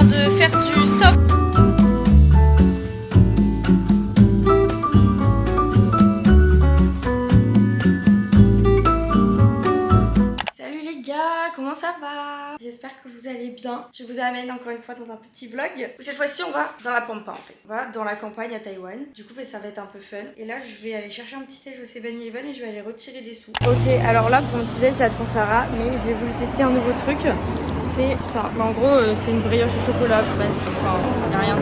train de faire du stop. Salut les gars, comment ça va? J'espère que vous allez bien. Je vous amène encore une fois dans un petit vlog. Cette fois-ci on va dans la pampa en fait. On va dans la campagne à Taïwan. Du coup ça va être un peu fun. Et là je vais aller chercher un petit déj au 7-Eleven et je vais aller retirer des sous. Ok, alors là pour mon petit déj j'attends Sarah, mais j'ai voulu tester un nouveau truc. C'est ça. Bah, en gros c'est une brioche au chocolat. Basique. Enfin, y a rien de...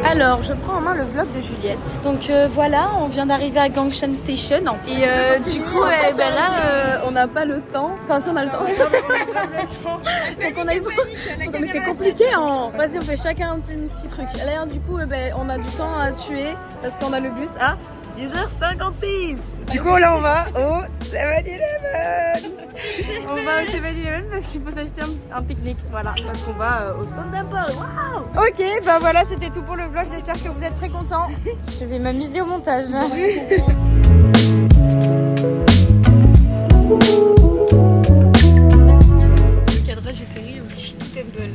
Alors, je prends en main le vlog de Juliette. Donc voilà, on vient d'arriver à Gangshan Station. Et du coup, là, on n'a pas le temps. Enfin, si on a le temps. Donc on a eu... Mais c'est compliqué. Hein. Vas-y, on fait chacun un petit truc. Là, du coup, on a du temps à tuer parce qu'on a le bus à 10h56. Du coup, là, on va au 7-Eleven. On va au 7-Eleven parce qu'il faut s'acheter un pique-nique. Voilà, parce qu'on va au stand d'Apple. Waouh. Ok, bah voilà, c'était tout pour le vlog. J'espère que vous êtes très contents. Je vais m'amuser au montage. Le cadrage est terrible. Temple.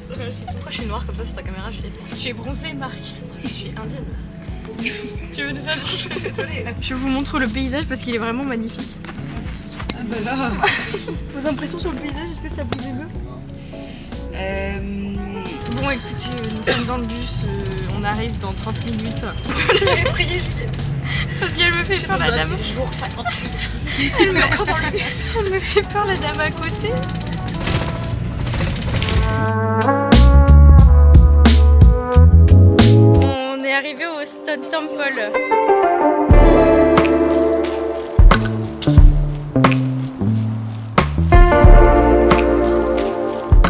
Pourquoi je suis noire comme ça sur ta caméra, Juliette? Tu es bronzée, Marc. Je suis indienne. Tu veux te faire petit? Désolée. Je vous montre le paysage parce qu'il est vraiment magnifique. Ah bah là. Vos impressions sur le paysage, est-ce que ça vous émeut? Bon écoutez, nous sommes dans le bus, on arrive dans 30 minutes. Je vais effrayer Juliette. Parce qu'elle me fait peur la dame. Jour 58. Elle me fait peur la dame à côté. On est arrivé au Stone Temple.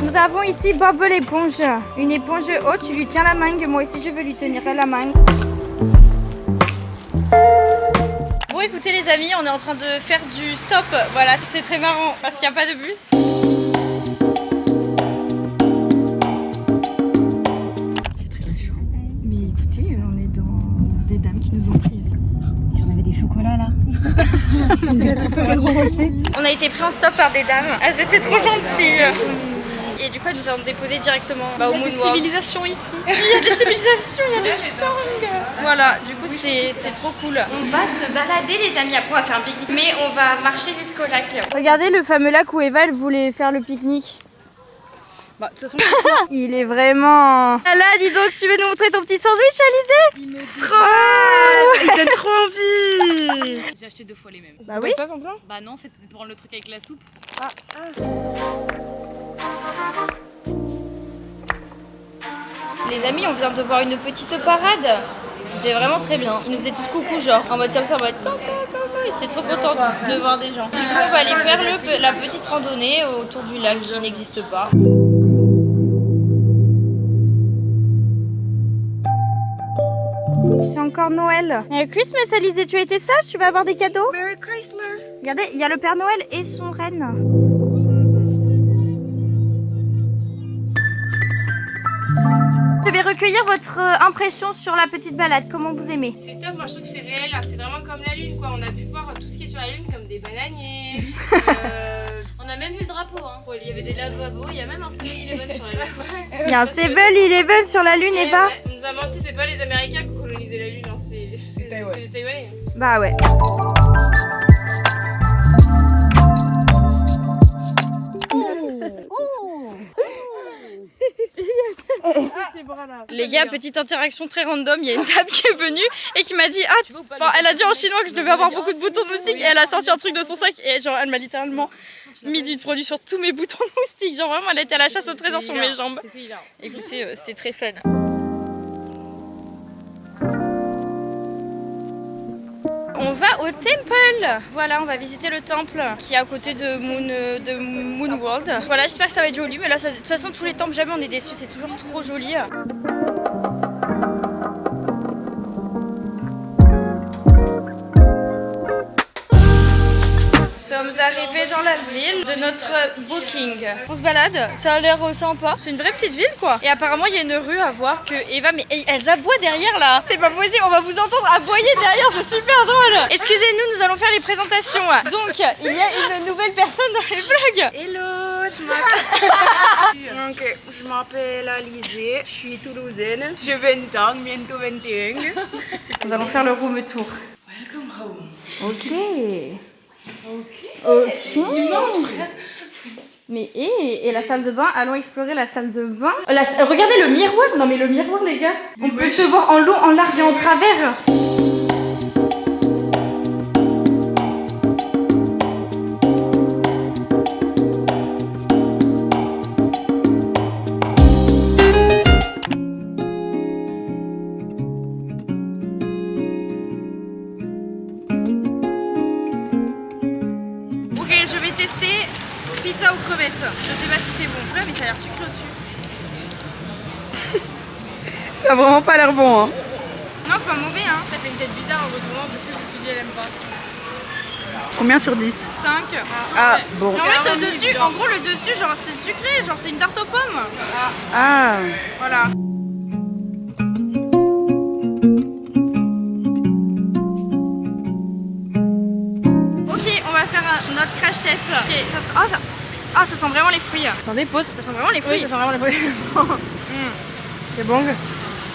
Nous avons ici Bob l'éponge. Une éponge haute, tu lui tiens la mangue. Moi aussi je veux lui tenir la mangue. Bon écoutez les amis, on est en train de faire du stop. Voilà, c'est très marrant parce qu'il n'y a pas de bus. On a été pris en stop par des dames. Elles étaient trop gentilles. Et du coup, elles nous ont déposé directement au Moonwalk. Il y a des civilisations ici. Il y a des civilisations, il y a des Shang. Voilà, du coup, c'est trop cool. On va se balader, les amis. Après, on va faire un pique-nique. Mais on va marcher jusqu'au lac. Regardez le fameux lac où Eva elle voulait faire le pique-nique. Bah, de toute façon, il est vraiment... Ah là, dis donc, tu veux nous montrer ton petit sandwich, Alizé? Trop. Il donne trop envie. J'ai acheté 2 fois les mêmes. Bah oui. Ça, ton plan? Bah non, c'était pour le truc avec la soupe. Les amis, on vient de voir une petite parade. C'était vraiment très bien. Ils nous faisaient tous coucou, genre en mode comme ça, en mode coucou, coucou. Ils étaient trop contents de voir des gens. Du coup, on va aller faire la petite randonnée autour du lac qui n'existe pas. C'est encore Noël. Merry Christmas, Alizé, tu as été sage? Tu vas avoir des cadeaux? Merry Christmas. Regardez, il y a le Père Noël et son reine. Je vais recueillir votre impression sur la petite balade. Comment vous aimez? C'est top, moi je trouve que c'est réel, c'est vraiment comme la lune quoi. On a pu voir tout ce qui est sur la lune comme des bananiers. On a même vu le drapeau, hein. Il y avait des lavabos, il y a même un 7-Eleven sur la lune. Il y a un 7-Eleven sur la lune, Eva. Ouais, on nous a menti, c'est pas les Américains qui ont colonisé la lune, hein. C'est les Taïwanais. Bah ouais. Les gars, petite interaction très random, il y a une dame qui est venue et qui m'a dit elle a dit en chinois que je devais avoir beaucoup de boutons de moustique et elle a sorti un truc de son sac et genre elle m'a littéralement mis du produit sur tous mes boutons de moustique, genre vraiment elle était à la chasse au trésor sur mes jambes. Écoutez, c'était très fun. On va au temple. Voilà, on va visiter le temple qui est à côté de Moon World. Voilà, j'espère que ça va être joli. Mais là, de toute façon, tous les temples, jamais on est déçus. C'est toujours trop joli. Nous sommes arrivés dans la ville de notre booking. On se balade, ça a l'air sympa. C'est une vraie petite ville quoi. Et apparemment il y a une rue à voir que Eva, mais elles aboient derrière là. C'est pas possible, on va vous entendre aboyer derrière, c'est super drôle. Excusez-nous, nous allons faire les présentations. Donc il y a une nouvelle personne dans les vlogs. Hello, je m'appelle Alizée, je suis toulousaine, j'ai 20 ans, bientôt 21. Nous allons faire le room tour. Welcome home. Ok. Mais et la salle de bain, allons explorer la salle de bain. Regardez le miroir. Non mais le miroir les gars. On peut se voir en long, en large et en travers. Je vais tester pizza aux crevettes. Je sais pas si c'est bon. Là, mais ça a l'air sucré au-dessus. Ça a vraiment pas l'air bon, hein. Non, c'est pas mauvais, hein. Ça fait une tête bizarre en retournant, du coup je me suis dit elle aime pas. Combien sur 10? 5. Ah, bon. Mais en fait, le dessus, en gros, le dessus, genre, c'est sucré. Genre, c'est une tarte aux pommes. Ah. Voilà. Ok, on va faire notre crash test. Ok, ça sent vraiment les fruits. Attendez, pause. Ça sent vraiment les fruits. Oui, ça sent vraiment les fruits. C'est bon?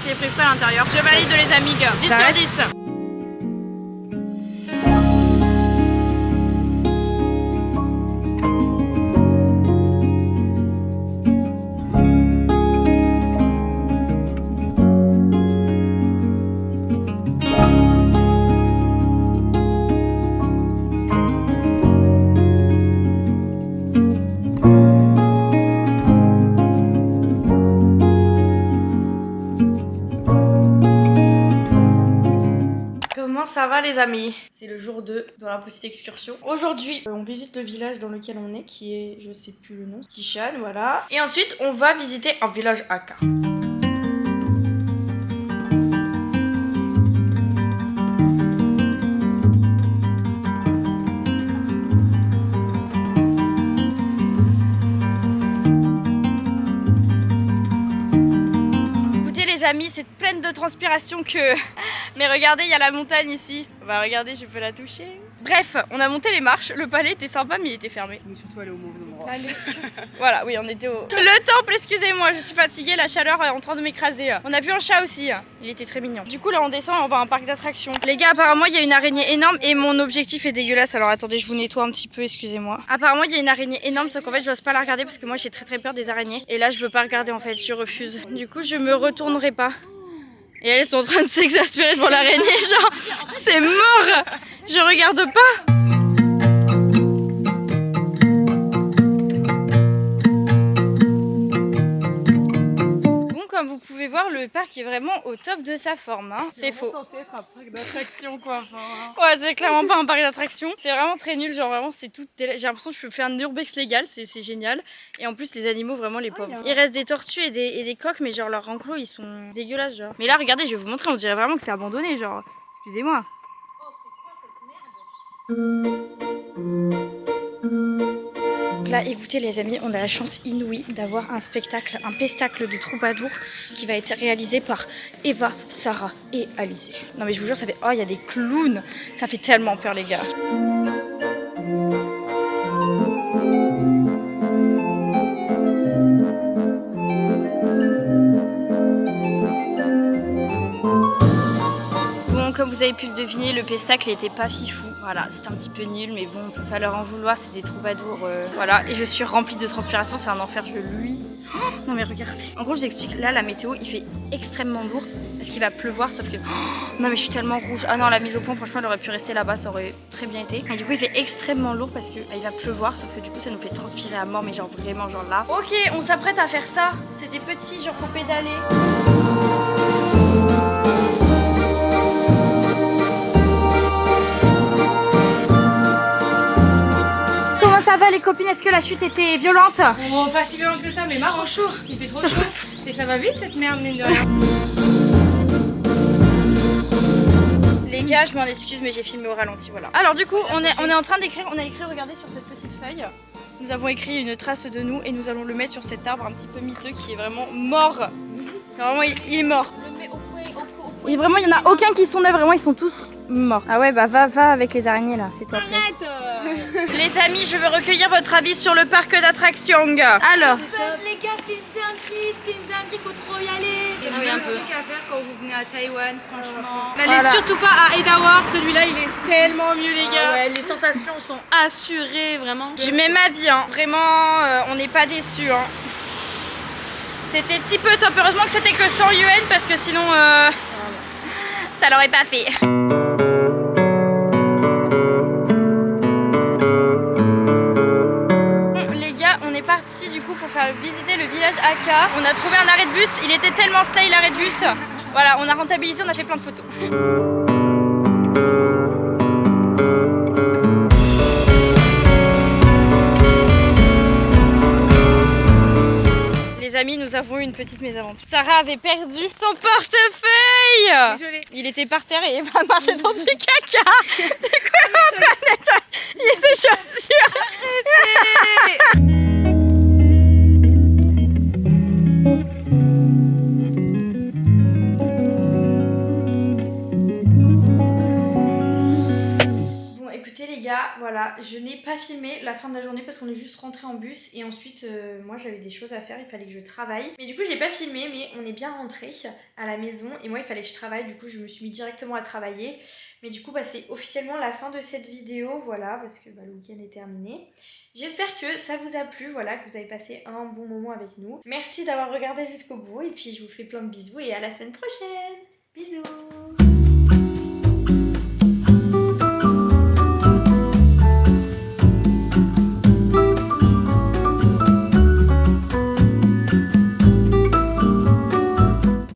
C'est les fruits frais à l'intérieur. Je valide les amigues. 10 sur 10. Ça va les amis, c'est le jour 2 dans la petite excursion. Aujourd'hui, on visite le village dans lequel on est, qui est, je sais plus le nom, Kishan, voilà. Et ensuite, on va visiter un village Aka. Amis, c'est pleine de transpiration que... Mais regardez, il y a la montagne ici. Bah regardez, je peux la toucher. Bref, on a monté les marches, le palais était sympa mais il était fermé. On est surtout allé au mauvais endroit. Voilà, oui, on était au... Le temple, excusez-moi, je suis fatiguée, la chaleur est en train de m'écraser. On a vu un chat aussi, il était très mignon. Du coup là on descend et on va à un parc d'attractions. Les gars, apparemment il y a une araignée énorme et mon objectif est dégueulasse. Alors attendez, je vous nettoie un petit peu, excusez-moi. Apparemment il y a une araignée énorme, sauf qu'en fait j'ose pas la regarder parce que moi j'ai très peur des araignées. Et là je veux pas regarder en fait, je refuse. Du coup je me retournerai pas. Et elles sont en train de s'exaspérer devant l'araignée, genre c'est mort. Je regarde pas. Comme vous pouvez voir, le parc est vraiment au top de sa forme, hein. C'est faux. C'est censé être un parc d'attractions quoi. Ouais, c'est clairement pas un parc d'attractions. C'est vraiment très nul, genre vraiment c'est tout. J'ai l'impression que je fais un urbex légal, c'est génial. Et en plus les animaux vraiment les pauvres. Il reste des tortues et des coqs, mais genre leurs enclos ils sont dégueulasses genre. Mais là regardez, je vais vous montrer, on dirait vraiment que c'est abandonné, genre. Excusez-moi. Oh, c'est quoi cette merde? Là, écoutez les amis, on a la chance inouïe d'avoir un spectacle, un pestacle de troubadour qui va être réalisé par Eva, Sarah et Alizée. Non mais je vous jure, ça fait... Oh, il y a des clowns. Ça fait tellement peur les gars. Bon, comme vous avez pu le deviner, le pestacle n'était pas fifou. Voilà, c'était un petit peu nul, mais bon, on peut pas leur en vouloir, c'est des troubadours. Voilà, et je suis remplie de transpiration, c'est un enfer, je luis. Oh, non mais regardez. En gros, je vous explique, là, la météo, il fait extrêmement lourd, parce qu'il va pleuvoir, sauf que... Oh, non mais je suis tellement rouge. Ah non, la mise au point, franchement, elle aurait pu rester là-bas, ça aurait très bien été. Et du coup, il fait extrêmement lourd, parce qu'il va pleuvoir, sauf que du coup, ça nous fait transpirer à mort, mais genre vraiment, genre là. Ok, on s'apprête à faire ça. C'est des petits, genre pour pédaler. Ça va les copines, est-ce que la chute était violente? Oh, pas si violente que ça, mais marrant chaud. Il fait trop chaud. Et ça va vite cette merde, mine de rien. Les gars, je m'en excuse, mais j'ai filmé au ralenti, voilà. Alors du coup, on est en train d'écrire, on a écrit, regardez sur cette petite feuille. Nous avons écrit une trace de nous et nous allons le mettre sur cet arbre un petit peu miteux qui est vraiment mort. Vraiment, il est mort. Et vraiment, il n'y en a aucun qui sont neufs, vraiment, ils sont tous morts. Ah ouais, bah va avec les araignées là, fais-toi plaisir. Les amis, je veux recueillir votre avis sur le parc d'attractions. Alors, Les gars, c'était une dinguerie, faut trop y aller. Il y a plein de trucs à faire quand vous venez à Taïwan, franchement. N'allez surtout pas à Edaward, celui-là il est tellement mieux les gars. Ouais, les sensations sont assurées, vraiment. je mets ma vie, hein. Vraiment, on n'est pas déçus. Hein. C'était si peu top, heureusement que c'était que 100 yuan parce que sinon, ça l'aurait pas fait. Les gars, on est parti du coup pour faire visiter le village Aka. On a trouvé un arrêt de bus, il était tellement slay l'arrêt de bus. Voilà, on a rentabilisé, on a fait plein de photos. Les amis, nous avons eu une petite mésaventure. Sarah avait perdu son portefeuille. Désolée. Il était par terre et il va marcher dans du caca. Du coup, elle est en train de nettoyer ses chaussures. Bon, écoutez les gars, voilà, je n'ai pas filmé la fin de la journée parce qu'on est juste rentré en bus et ensuite moi j'avais des choses à faire, il fallait que je travaille. Mais du coup j'ai pas filmé, mais on est bien rentré à la maison et moi il fallait que je travaille, du coup je me suis mis directement à travailler. Mais du coup bah, c'est officiellement la fin de cette vidéo, voilà, parce que bah, le week-end est terminé. J'espère que ça vous a plu, voilà, que vous avez passé un bon moment avec nous. Merci d'avoir regardé jusqu'au bout et puis je vous fais plein de bisous et à la semaine prochaine. Bisous.